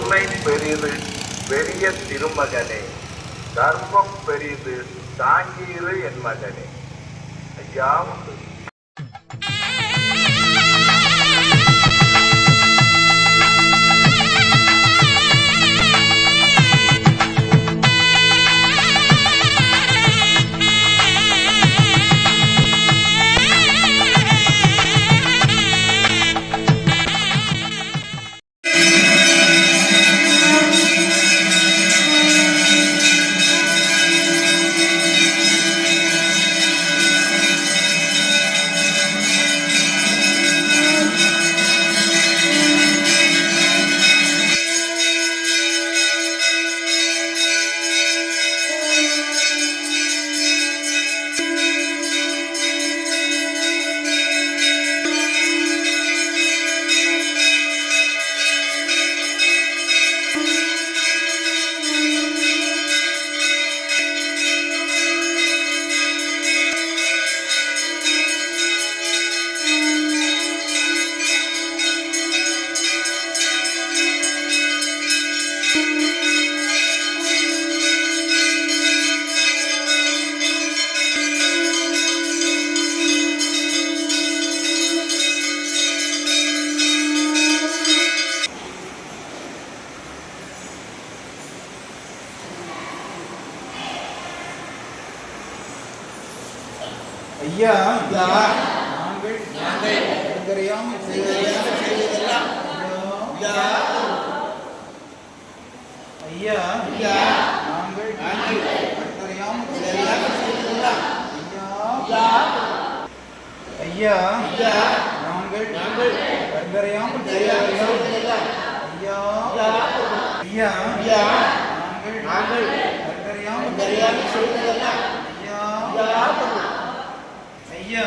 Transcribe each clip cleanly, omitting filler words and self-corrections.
பொறுமை பெரிது பெரிய திருமகனே, தர்மம் பெரிது தாங்கீரு என் மகனே. ஐயா ஐயா நாங்கள் தெரியாமல் செய்ததெல்லாம் ஐயா நாங்கள் தெரியாமல் செய்ததெல்லாம் ஐயா நாங்கள் தெரியாமல் செய்ததெல்லாம் ஐயா நாங்கள் தெரியாமல் செய்ததெல்லாம் ஐயா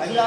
ஐயா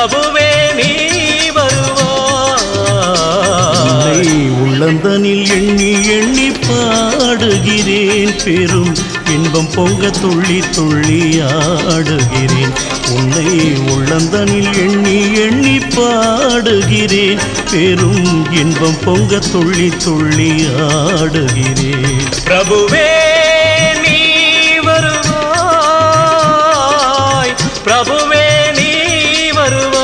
பிரபுவே நீ வருவாய். உள்ளந்தனில் எண்ணி எண்ணி பாடுகிறேன், பெரும் இன்பம் பொங்க துள்ளி துள்ளி ஆடுகிறேன். உன்னை உள்ளந்தனில் எண்ணி எண்ணி பாடுகிறேன், பெரும் இன்பம் பொங்க துள்ளி துள்ளி ஆடுகிறேன். பிரபுவே நீ வருவாய், பிரபுவே நீ வருவாய்.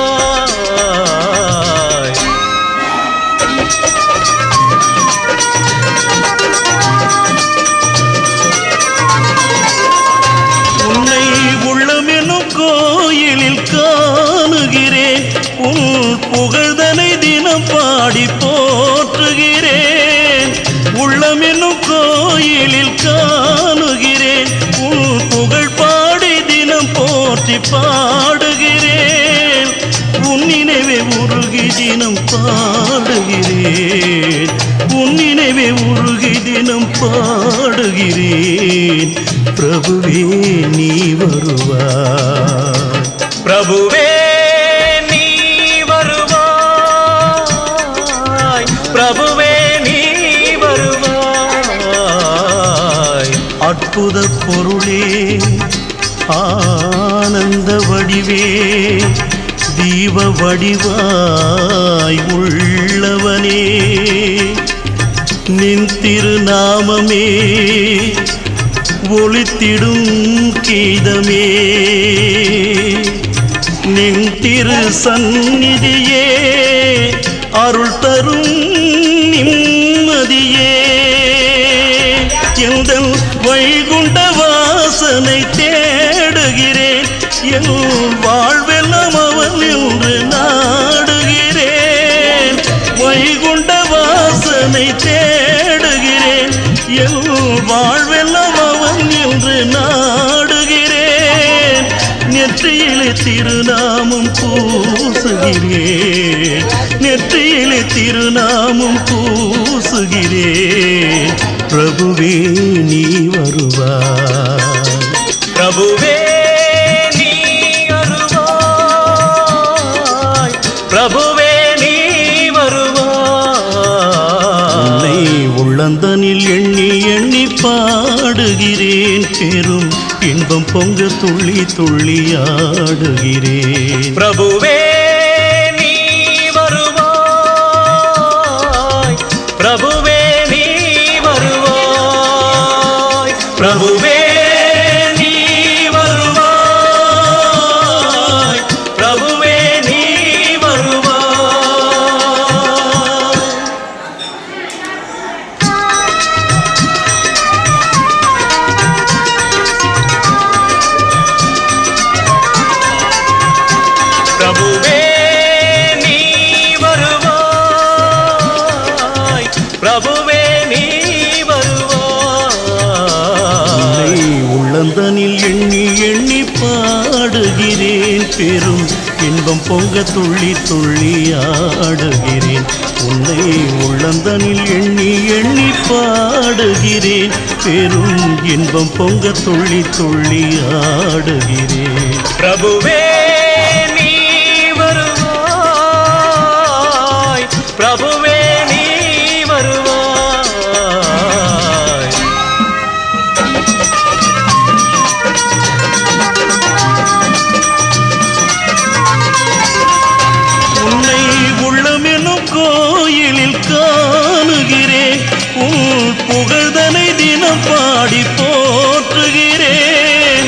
உன்னை உள்ளமெனும் கோயிலில் காணுகிறேன், உன் புகழ்தனை தினம் பாடி போற்றுகிறேன். உள்ளமெனும் கோயிலில் காணுகிறேன், உன் புகழ் பாடி தினம் போற்றி பாடுகிறேன். உன் நினைவே உருகி தினம் பாடுகிறேன், உன் நினைவே உருகி தினம் பாடுகிறேன். பிரபுவே நீ வருவாய். பிரபுவே நீ வருவாய், பிரபுவே நீ வருவாய். அற்புத பொருளே, ஆனந்த வடிவே, தீப வடிவாய் உள்ளவனே, நின் திருநாமமே ஒளித்திடும் கீதமே. நின் திரு சந்நிதியே அருள் தரும் நிம்மதியே. எந்தன் வைகுண்ட வாசனை தேடுகிறேன், என் வாழ்வெல்லாம் அவன் என்று நாடுகிறேன். வைகுண்ட வாசனை தேடுகிறேன், என் வாழ்வெல்லாம் அவன் என்று நாடுகிறேன். நெற்றியிலே திருநாமம் பூசுகிறேன், நெற்றியிலே திருநாமம் பூசுகிறேன். பிரபுவே நீ வருவாய். பிரபுவே நீ வருவாய், பிரபுவே நீ வருவாய். உள்ளந்தனில் எண்ணி எண்ணி பாடுகிறேன், பெரும் இன்பம் பொங்க துள்ளி துள்ளி ஆடுகிறேன். பிரபுவே நீ வருவாய், பிரபுவே நீ வருவாய். பிரபுவே நீ வருவாய், பிரபுவே நீ வருவாய். பிரபுவே நீ வருவாய், பிரபுவே நீ வருவாய். உள்ளந்தனில் எண்ணி எண்ணி பாடுகிறேன், பெரும் இன்பம் பொங்க துள்ளி துள்ளி ஆடுகிறேன். உன்னை உள்ளந்தனில் எண்ணி எண்ணி பாடுகிறேன், பெரும் இன்பம் பொங்க துள்ளி துள்ளி ஆடுகிறேன். பிரபுவே நீ வருவாய், பிரபுவே நீ வருவாய். உன்னை உள்ளமெனும் கோயிலில் காணுகிறேன், உன் புகழ்தனை தினம் பாடி போற்றுகிறேன்.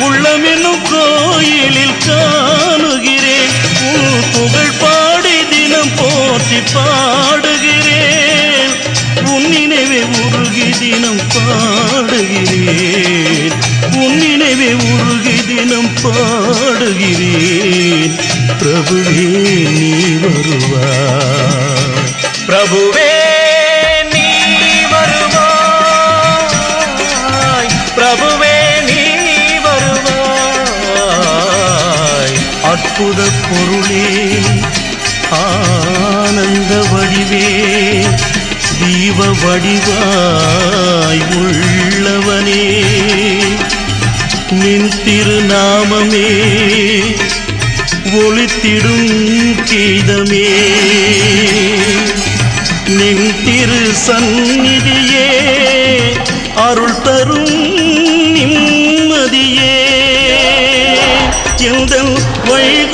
உள்ளமெனும் கோயிலில் காணுகிறேன், உன் புகழ் பாடி தினம் போற்றி பாடுகிறேன். உன் நினைவே உருகி தினம் பாடுகிறேன், உன் நினைவே உருகி தினம் பாடுகிறேன். பிரபுவே நீ வருவாய். பிரபுவே நீ வருவாய், பிரபுவே நீ வருவாய். அற்புத பொருளே, ஆனந்த வடிவே, தீப வடிவாய் உள்ளவனே, நின் திருநாமமே ஒளித்திடும் கீதமே நின் திரு சந்நிதியே அருள் தரும் நிம்மதியே எந்தன் வழி